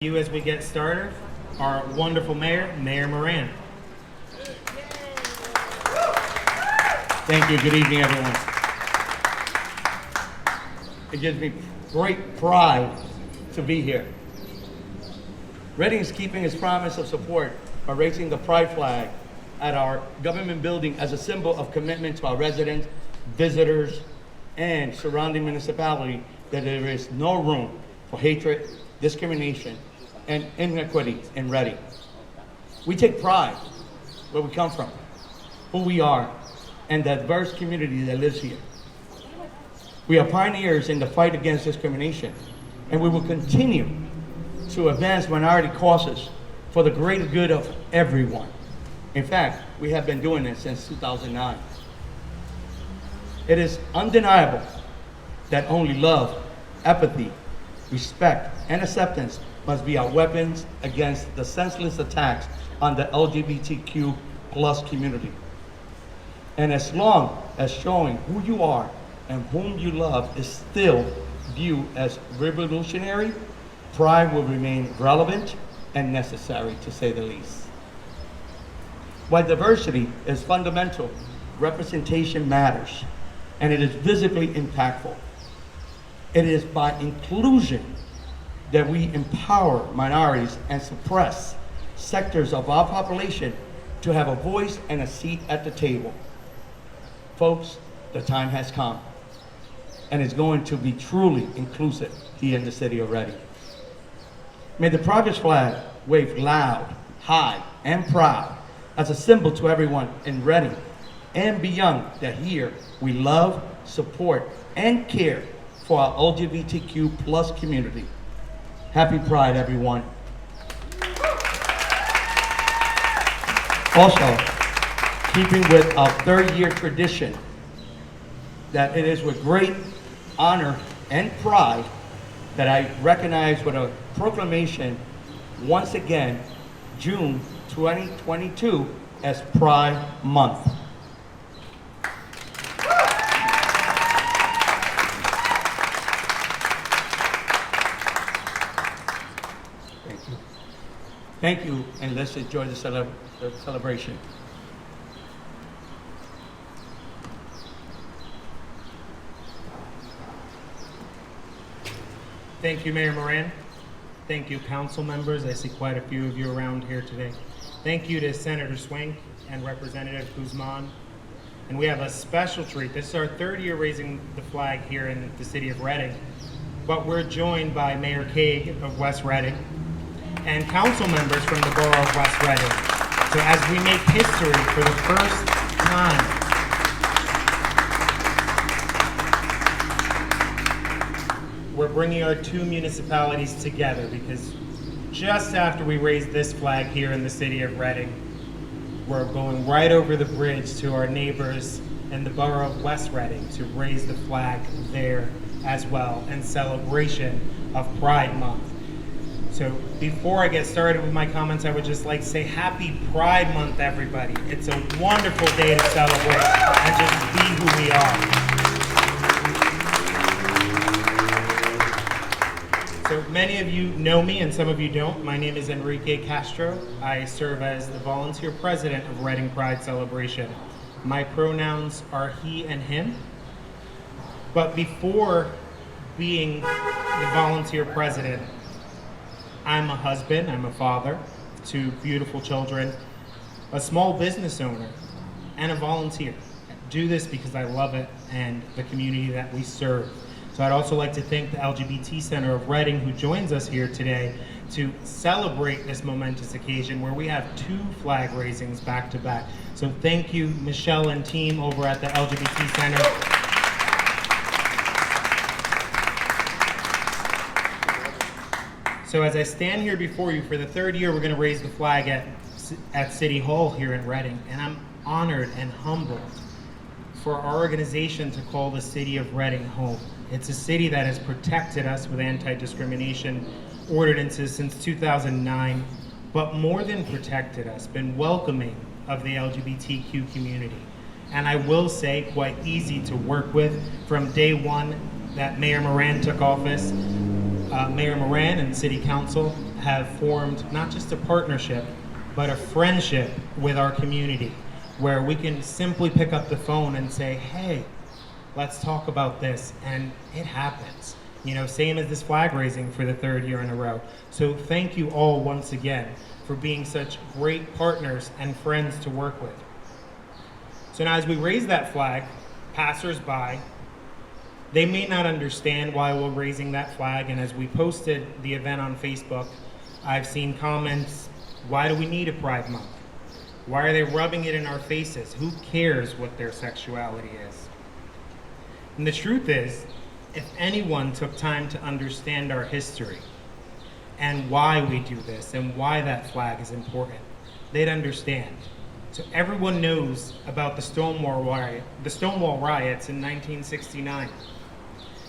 You as we get started, our wonderful mayor, Mayor Moran. Thank you. Good evening, everyone. It gives me great pride to be here. Reading is keeping its promise of support by raising the pride flag at our government building as a symbol of commitment to our residents, visitors, and surrounding municipality that there is no room for hatred, discrimination, and inequity in Reading. We take pride where we come from, who we are, and the diverse community that lives here. We are pioneers in the fight against discrimination, and we will continue to advance minority causes for the greater good of everyone. In fact, we have been doing it since 2009. It is undeniable that only love, empathy, respect, and acceptance must be our weapons against the senseless attacks on the LGBTQ plus community. And as long as showing who you are and whom you love is still viewed as revolutionary, pride will remain relevant and necessary, to say the least. While diversity is fundamental, representation matters, and it is visibly impactful. It is by inclusion that we empower minorities and suppress sectors of our population to have a voice and a seat at the table. Folks, the time has come, and it's going to be truly inclusive here in the city of Reading. May the progress flag wave loud, high, and proud as a symbol to everyone in Reading and beyond that here we love, support, and care for our LGBTQ plus community. Happy Pride, everyone. Also, keeping with our third-year tradition, that it is with great honor and pride that I recognize with a proclamation once again, June 2022 as Pride Month. Thank you, and let's enjoy the celebration. Thank you, Mayor Moran. Thank you, council members. I see quite a few of you around here today. Thank you to Senator Swink and Representative Guzman. And we have a special treat. This is our third year raising the flag here in the city of Reading. But we're joined by Mayor Kaag of West Reading and council members from the borough of West Reading. So as we make history for the first time, we're bringing our two municipalities together, because just after we raise this flag here in the city of Reading, we're going right over the bridge to our neighbors in the borough of West Reading to raise the flag there as well in celebration of Pride Month. So before I get started with my comments, I would just like to say Happy Pride Month, everybody. It's a wonderful day to celebrate and just be who we are. So many of you know me and some of you don't. My name is Enrique Castro. I serve as the volunteer president of Reading Pride Celebration. My pronouns are he and him. But before being the volunteer president, I'm a husband, I'm a father, 2 beautiful children, a small business owner, and a volunteer. I do this because I love it and the community that we serve. So I'd also like to thank the LGBT Center of Reading, who joins us here today to celebrate this momentous occasion where we have 2 flag raisings back to back. So thank you, Michelle and team over at the LGBT Center. So as I stand here before you for the 3rd year, we're going to raise the flag at City Hall here in Reading, and I'm honored and humbled for our organization to call the city of Reading home. It's a city that has protected us with anti-discrimination ordinances since 2009, but more than protected us, been welcoming of the LGBTQ community. And I will say, quite easy to work with from day one that Mayor Moran took office. Mayor Moran and City Council have formed not just a partnership, but a friendship with our community, where we can simply pick up the phone and say, hey, let's talk about this, and it happens. You know, same as this flag raising for the third year in a row. So thank you all once again for being such great partners and friends to work with. So now as we raise that flag, passers-by, they may not understand why we're raising that flag, and as we posted the event on Facebook, I've seen comments, why do we need a Pride Month? Why are they rubbing it in our faces? Who cares what their sexuality is? And the truth is, if anyone took time to understand our history and why we do this and why that flag is important, they'd understand. So everyone knows about the Stonewall riots in 1969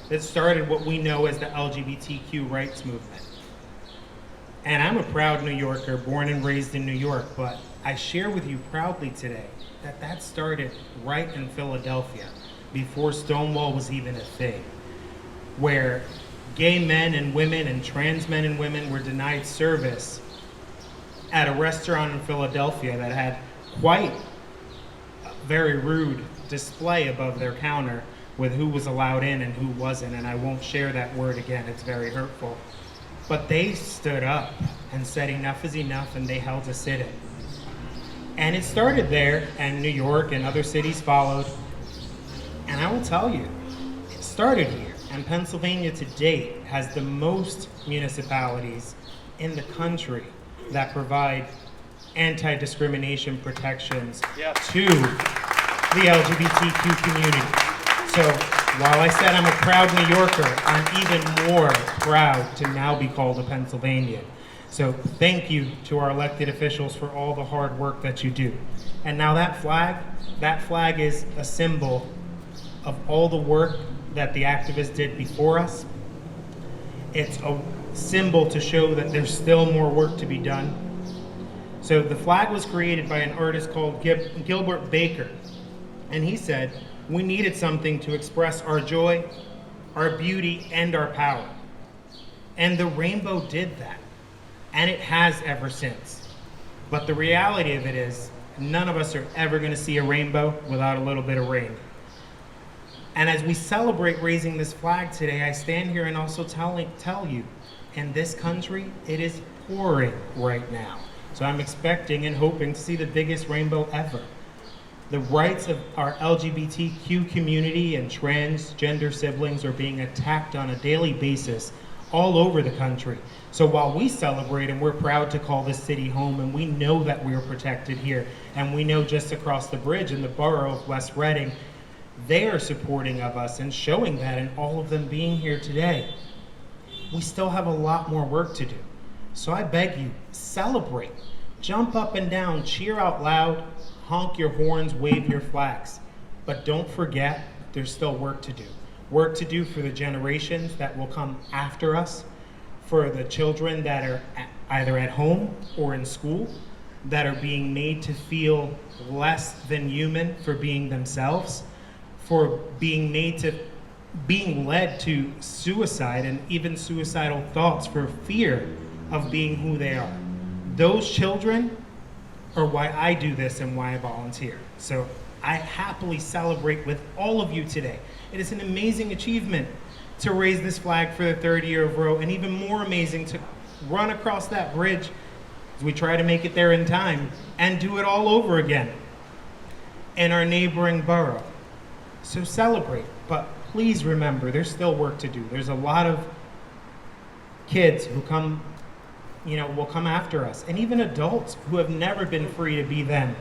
that started what we know as the LGBTQ rights movement. And I'm a proud New Yorker, born and raised in New York, but I share with you proudly today that that started right in Philadelphia before Stonewall was even a thing, where gay men and women and trans men and women were denied service at a restaurant in Philadelphia that had quite a very rude display above their counter with who was allowed in and who wasn't, and I won't share that word again, it's very hurtful. But they stood up and said enough is enough, and they held a sit-in. And it started there, and New York and other cities followed, and I will tell you, it started here. And Pennsylvania to date has the most municipalities in the country that provide anti-discrimination protections to the LGBTQ community. So while I said I'm a proud New Yorker, I'm even more proud to now be called a Pennsylvanian. So thank you to our elected officials for all the hard work that you do. And now that flag is a symbol of all the work that the activists did before us. It's a symbol to show that there's still more work to be done. So the flag was created by an artist called Gilbert Baker. And he said, we needed something to express our joy, our beauty, and our power. And the rainbow did that. And it has ever since. But the reality of it is, none of us are ever gonna see a rainbow without a little bit of rain. And as we celebrate raising this flag today, I stand here and also tell you, in this country, it is pouring right now. So I'm expecting and hoping to see the biggest rainbow ever. The rights of our LGBTQ community and transgender siblings are being attacked on a daily basis all over the country. So while we celebrate and we're proud to call this city home, and we know that we're protected here, and we know just across the bridge in the borough of West Reading, they are supporting of us and showing that in all of them being here today. We still have a lot more work to do. So I beg you, celebrate. Jump up and down, cheer out loud, honk your horns, wave your flags. But don't forget, there's still work to do. Work to do for the generations that will come after us, for the children that are either at home or in school, that are being made to feel less than human for being themselves, for being led to suicide and even suicidal thoughts for fear of being who they are. Those children are why I do this and why I volunteer. So I happily celebrate with all of you today. It is an amazing achievement to raise this flag for the third year of row, and even more amazing to run across that bridge as we try to make it there in time and do it all over again in our neighboring borough. So celebrate, but please remember, there's still work to do. There's a lot of kids who will come after us, and even adults who have never been free to be them,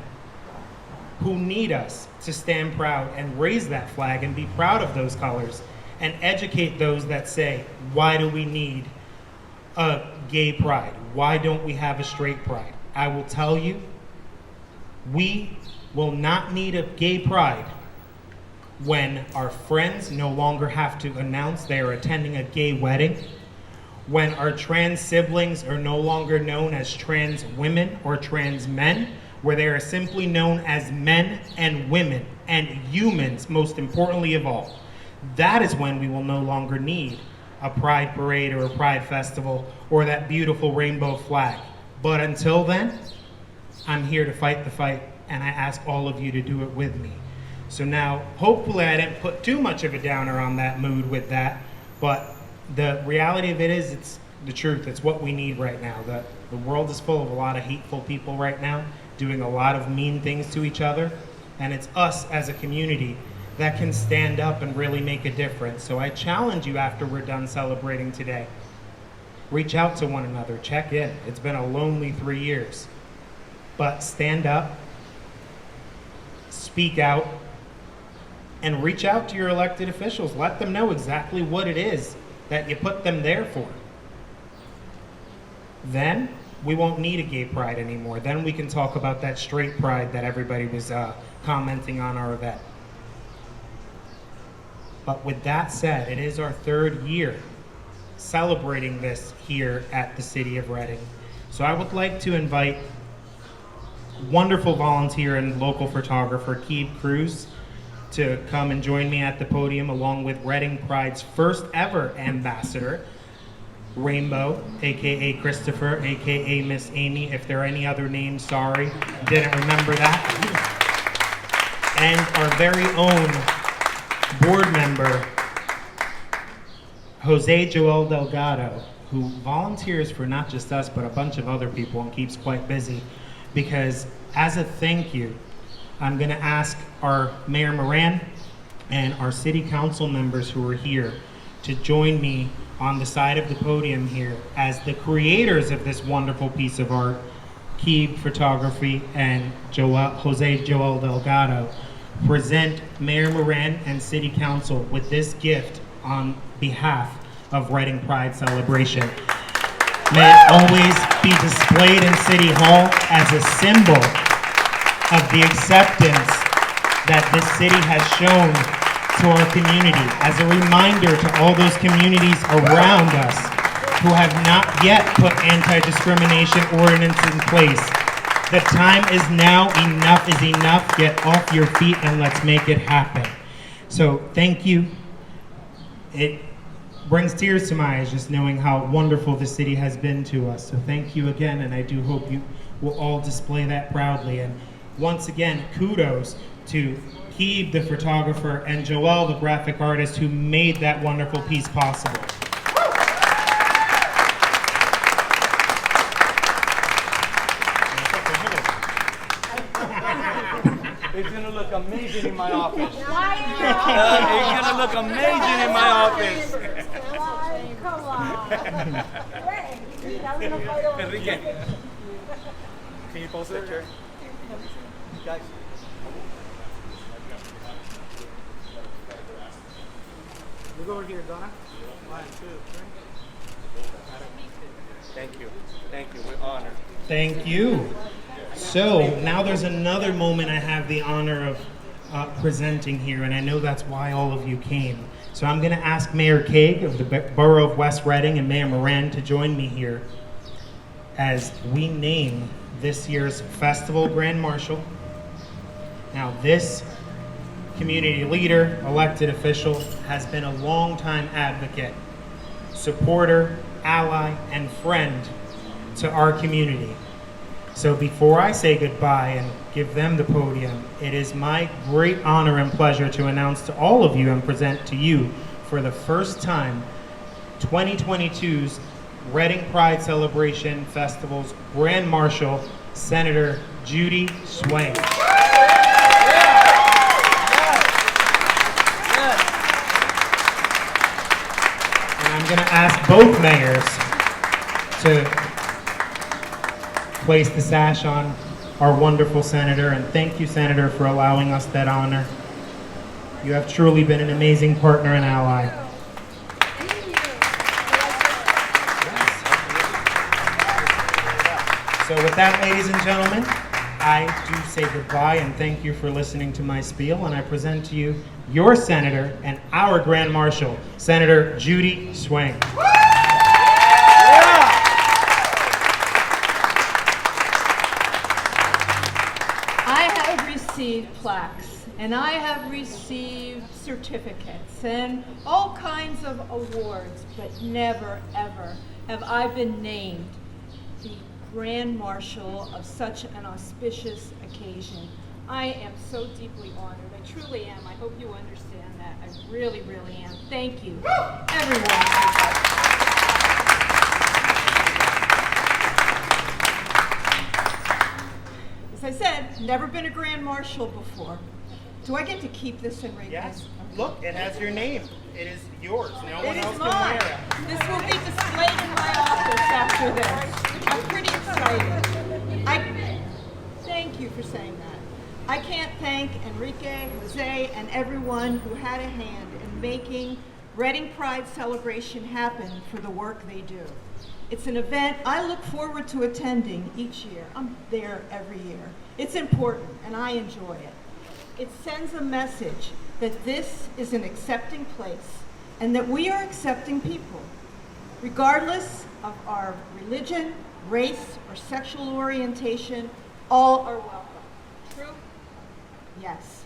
who need us to stand proud and raise that flag and be proud of those colors and educate those that say, why do we need a gay pride? Why don't we have a straight pride? I will tell you, we will not need a gay pride when our friends no longer have to announce they are attending a gay wedding, when our trans siblings are no longer known as trans women or trans men, where they are simply known as men and women and humans, most importantly of all. That is when we will no longer need a pride parade or a pride festival or that beautiful rainbow flag. But until then, I'm here to fight the fight, and I ask all of you to do it with me. So now, hopefully I didn't put too much of a downer on that mood with that, but the reality of it is, it's the truth. It's what we need right now. The world is full of a lot of hateful people right now, doing a lot of mean things to each other, and it's us as a community that can stand up and really make a difference. So I challenge you, after we're done celebrating today, reach out to one another, check in. It's been a lonely 3 years, but stand up, speak out, and reach out to your elected officials. Let them know exactly what it is that you put them there for. Then we won't need a gay pride anymore. Then we can talk about that straight pride that everybody was commenting on our event. But with that said, it is our 3rd year celebrating this here at the City of Reading. So I would like to invite wonderful volunteer and local photographer Keeb Cruz to come and join me at the podium, along with Reading Pride's first ever ambassador, Rainbow, aka Christopher, aka Miss Amy. If there are any other names, sorry, didn't remember that. And our very own board member, Jose Joel Delgado, who volunteers for not just us, but a bunch of other people and keeps quite busy. Because as a thank you, I'm gonna ask our Mayor Moran and our city council members who are here to join me on the side of the podium here as the creators of this wonderful piece of art, Keeb Photography and Jose Joel Delgado, present Mayor Moran and City Council with this gift on behalf of Reading Pride Celebration. May it always be displayed in City Hall as a symbol of the acceptance that this city has shown to our community, as a reminder to all those communities around us who have not yet put anti-discrimination ordinance in place. The time is now. Enough is enough. Get off your feet and let's make it happen. So thank you. It brings tears to my eyes just knowing how wonderful the city has been to us. So thank you again, and I do hope you will all display that proudly. And once again, kudos to Keeb, the photographer, and Joel, the graphic artist, who made that wonderful piece possible. It's gonna look amazing in my office. It's It's gonna look amazing in my office. Come on. Enrique, can you pose that chair? Guys. Look over here, Donna. 1, 2, 3. Thank you. Thank you. We're honored. Thank you. So now there's another moment I have the honor of presenting here, and I know that's why all of you came. So I'm going to ask Mayor Kaag of the Borough of West Reading and Mayor Moran to join me here as we name this year's Festival Grand Marshal. Now this community leader, elected official, has been a longtime advocate, supporter, ally, and friend to our community. So before I say goodbye and give them the podium, it is my great honor and pleasure to announce to all of you and present to you for the first time 2022's Reading Pride Celebration Festival's Grand Marshal, Senator Judy Swain. And I'm going to ask both mayors to place the sash on our wonderful senator, and thank you, Senator, for allowing us that honor. You have truly been an amazing partner and ally. So with that, ladies and gentlemen, I do say goodbye and thank you for listening to my spiel, and I present to you your senator and our Grand Marshal, Senator Judy Swain. received plaques, and I have received certificates and all kinds of awards, but never, ever have I been named the Grand Marshal of such an auspicious occasion. I am so deeply honored. I truly am. I hope you understand that. I really, really am. Thank you, everyone. As I said, never been a Grand Marshal before. Do I get to keep this, Enrique? Yes. Look, it has your name. It is yours. No one It else is can mine. wear it. This will be displayed in my office after this. I'm pretty excited. Thank you for saying that. I can't thank Enrique, Jose, and everyone who had a hand in making Reading Pride celebration happen for the work they do. It's an event I look forward to attending each year. I'm there every year. It's important, and I enjoy it. It sends a message that this is an accepting place and that we are accepting people, regardless of our religion, race, or sexual orientation. All are welcome. True? Yes.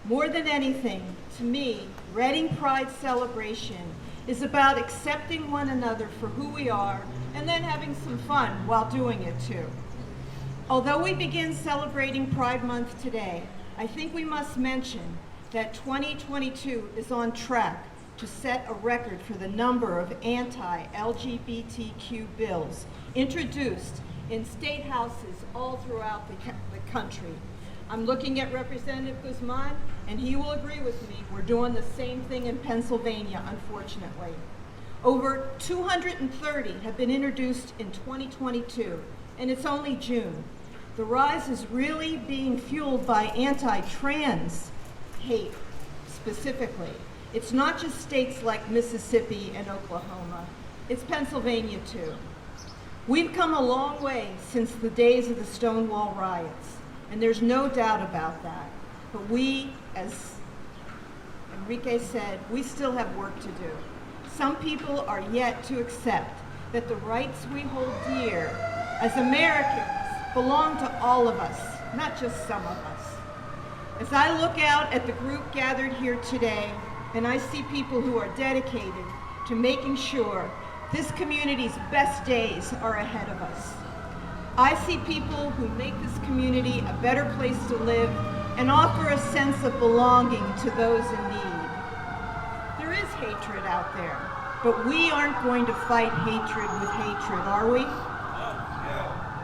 More than anything, to me, Reading Pride celebration is about accepting one another for who we are and then having some fun while doing it too. Although we begin celebrating Pride Month today, I think we must mention that 2022 is on track to set a record for the number of anti-LGBTQ bills introduced in state houses all throughout the country. I'm looking at Representative Guzman, and he will agree with me. We're doing the same thing in Pennsylvania, unfortunately. Over 230 have been introduced in 2022, and it's only June. The rise is really being fueled by anti-trans hate, specifically. It's not just states like Mississippi and Oklahoma. It's Pennsylvania, too. We've come a long way since the days of the Stonewall riots, and there's no doubt about that. But we, as Enrique said, we still have work to do. Some people are yet to accept that the rights we hold dear as Americans belong to all of us, not just some of us. As I look out at the group gathered here today, and I see people who are dedicated to making sure this community's best days are ahead of us. I see people who make this community a better place to live and offer a sense of belonging to those in need. There is hatred out there, but we aren't going to fight hatred with hatred, are we?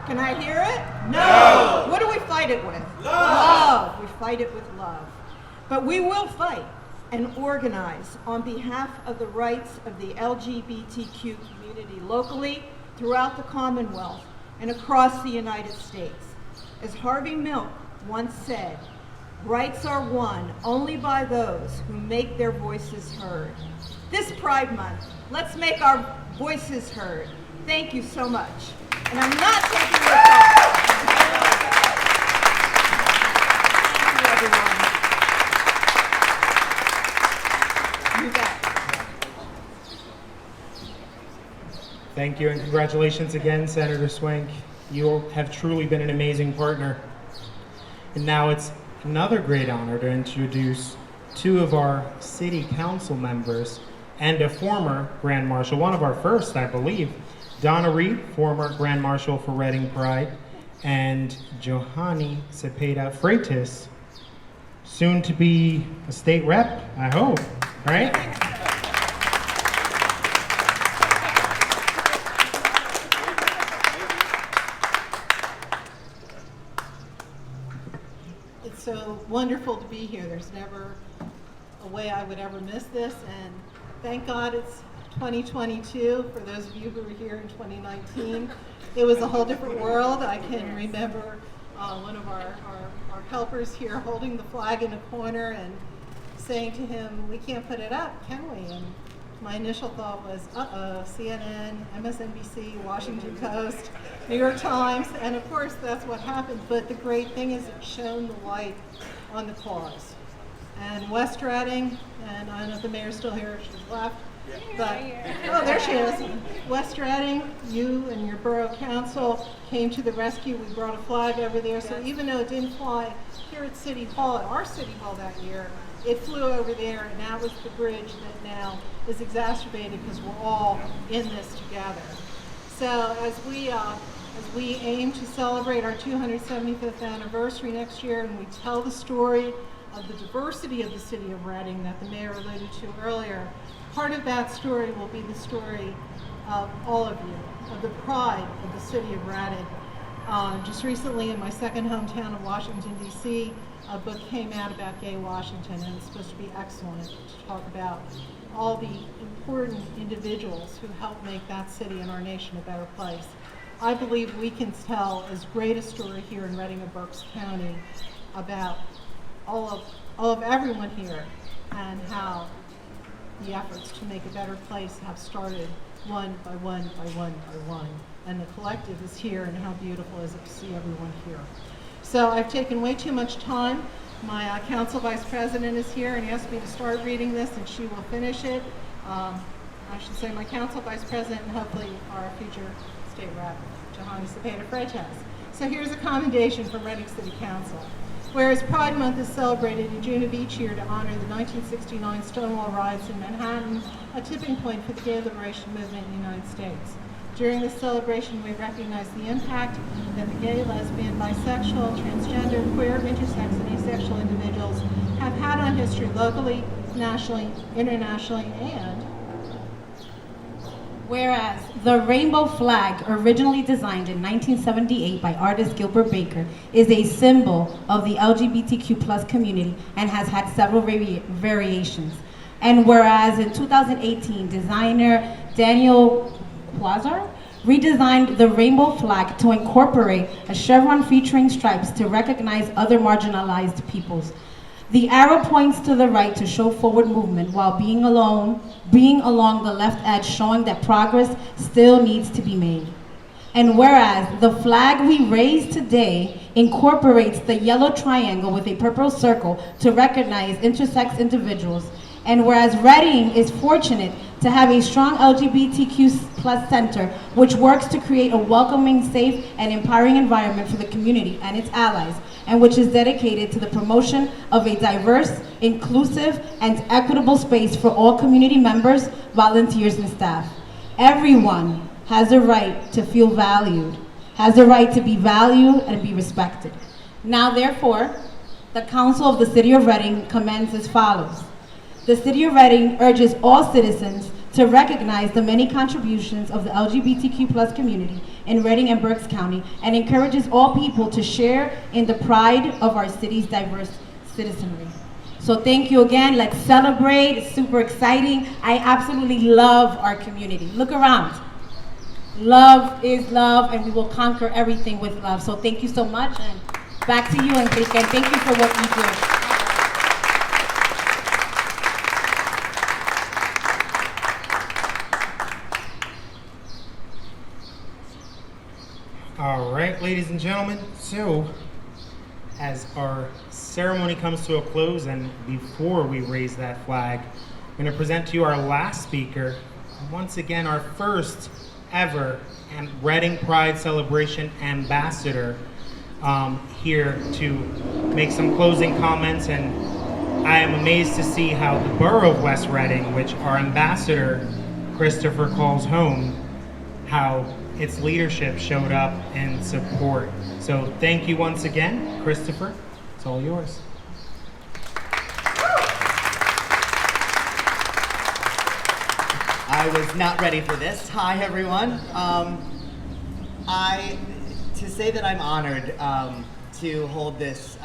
Can I hear it? No! What do we fight it with? Love! We fight it with love. But we will fight and organize on behalf of the rights of the LGBTQ community locally, throughout the Commonwealth, and across the United States. As Harvey Milk once said, rights are won only by those who make their voices heard. This Pride Month, let's make our voices heard. Thank you so much. And I'm not taking your call. Thank you, everyone. You bet. Thank you, and congratulations again, Senator Swank. You have truly been an amazing partner. And now it's another great honor to introduce two of our city council members and a former Grand Marshal, one of our first, I believe, Donna Reed, former Grand Marshal for Reading Pride, and Johanny Cepeda Freitas, soon to be a state rep, I hope, right? It's so wonderful to be here. There's never a way I would ever miss this, and thank God it's 2022. For those of you who were here in 2019, it was a whole different world. I can remember one of our helpers here holding the flag in a corner and saying to him, "We can't put it up, can we?" And my initial thought was, CNN, MSNBC, Washington Post, New York Times, and of course that's what happened. But the great thing is it shone the light on the cause. And West Reading, and I don't know if the mayor's still here, she's left, But, oh, there she is. West Reading, you and your borough council came to the rescue. We brought a flag over there. So even though it didn't fly here at City Hall, at our City Hall that year, it flew over there, and that was the bridge that now is exacerbated because we're all in this together. So as we aim to celebrate our 275th anniversary next year, and we tell the story of the diversity of the city of Reading that the mayor alluded to earlier, part of that story will be the story of all of you, of the pride of the city of Reading. Just recently in my second hometown of Washington, D.C., a book came out about gay Washington, and it's supposed to be excellent to talk about all the important individuals who helped make that city and our nation a better place. I believe we can tell as great a story here in Reading and Berks County about all of everyone here and how the efforts to make a better place have started one by one by one by one. And the collective is here, and how beautiful is it to see everyone here. So I've taken way too much time. My council vice president is here and asked me to start reading this, and she will finish it. I should say my council vice president and hopefully our future state rep, Johanny Cepeda-Freitas. So here's a commendation from Reading City Council. Whereas Pride Month is celebrated in June of each year to honor the 1969 Stonewall riots in Manhattan, a tipping point for the gay liberation movement in the United States. During this celebration, we recognize the impact that the gay, lesbian, bisexual, transgender, queer, intersex, and asexual individuals have had on history locally, nationally, internationally, and whereas the rainbow flag, originally designed in 1978 by artist Gilbert Baker, is a symbol of the LGBTQ+ community and has had several variations. And whereas in 2018, designer Daniel Quasar redesigned the rainbow flag to incorporate a chevron featuring stripes to recognize other marginalized peoples. The arrow points to the right to show forward movement, while being along the left edge, showing that progress still needs to be made. And whereas the flag we raise today incorporates the yellow triangle with a purple circle to recognize intersex individuals, and whereas Reading is fortunate to have a strong LGBTQ+ center which works to create a welcoming, safe, and empowering environment for the community and its allies, and which is dedicated to the promotion of a diverse, inclusive, and equitable space for all community members, volunteers, and staff. Everyone has a right to feel valued, has a right to be valued and be respected. Now, therefore, the Council of the City of Reading commends as follows. The City of Reading urges all citizens to recognize the many contributions of the LGBTQ+ community in Reading and Berks County, and encourages all people to share in the pride of our city's diverse citizenry. So thank you again. Let's celebrate. It's super exciting. I absolutely love our community. Look around. Love is love, and we will conquer everything with love. So thank you so much, and back to you, Enrique, and thank you for what you do. All right, ladies and gentlemen, so as our ceremony comes to a close and before we raise that flag, I'm going to present to you our last speaker, once again our first ever Reading Pride Celebration ambassador, here to make some closing comments. And I am amazed to see how the borough of West Reading, which our ambassador Christopher calls home, how its leadership showed up in support. So thank you once again, Christopher. It's all yours. I was not ready for this. Hi, everyone. To say that I'm honored to hold this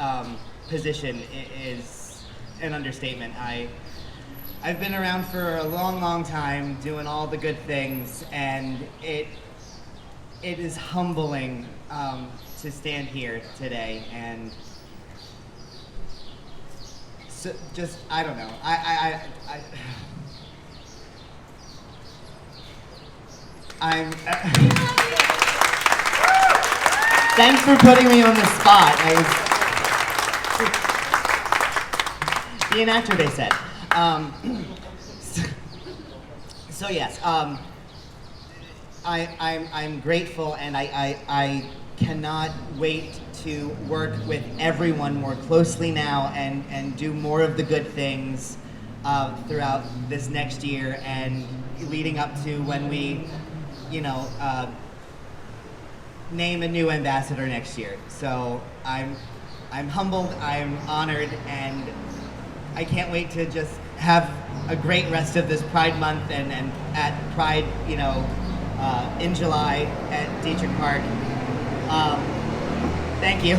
position is an understatement. I've been around for a long, long time, doing all the good things, and it is humbling to stand here today and so just, I don't know. Thanks for putting me on the spot. Be an actor, they said. So yes, I'm grateful, and I cannot wait to work with everyone more closely now and do more of the good things throughout this next year and leading up to when we, name a new ambassador next year. So I'm humbled, I'm honored, and I can't wait to just have a great rest of this Pride Month and at Pride, in July at Dietrich Park. Thank you.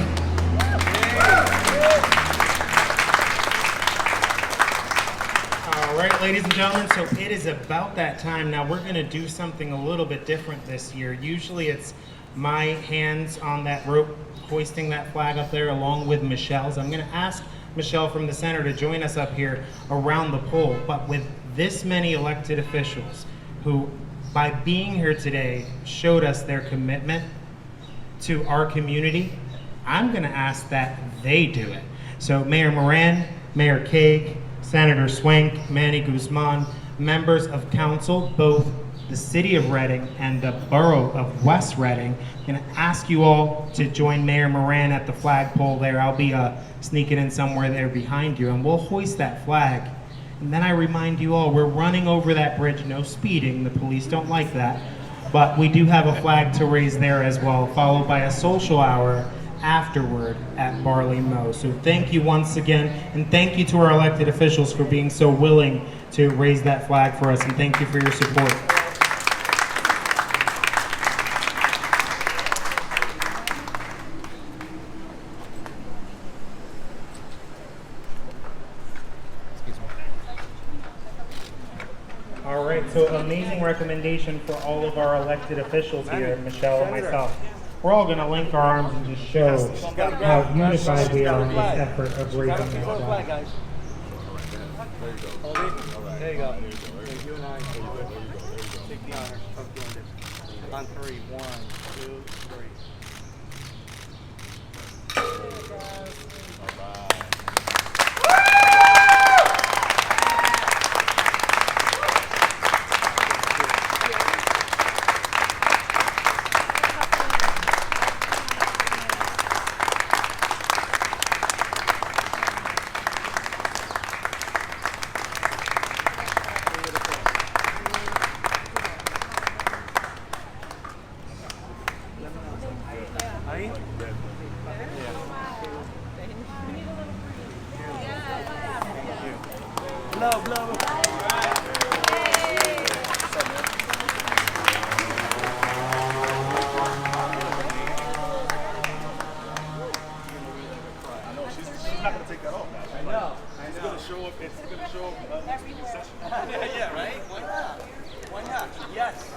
All right, ladies and gentlemen, so it is about that time. Now we're going to do something a little bit different this year. Usually it's my hands on that rope hoisting that flag up there along with Michelle's. I'm going to ask Michelle from the center to join us up here around the pole, but with this many elected officials who, by being here today, showed us their commitment to our community, I'm going to ask that they do it. So Mayor Moran, Mayor Kaag, Senator Swank, Manny Guzman, members of council, both the city of Reading and the borough of West Reading, I'm going to ask you all to join Mayor Moran at the flagpole there. I'll be sneaking in somewhere there behind you, and we'll hoist that flag. And then I remind you all, we're running over that bridge, no speeding, the police don't like that, but we do have a flag to raise there as well, followed by a social hour afterward at Barley Mow. So thank you once again, and thank you to our elected officials for being so willing to raise that flag for us, and thank you for your support. All right, so amazing recommendation for all of our elected officials here, Michelle and myself. We're all going to link our arms and just show how unified we are in this effort of raising that flag. guys. There you go. You and I take the honor of doing this. On three. 1, 2, 3. Yes.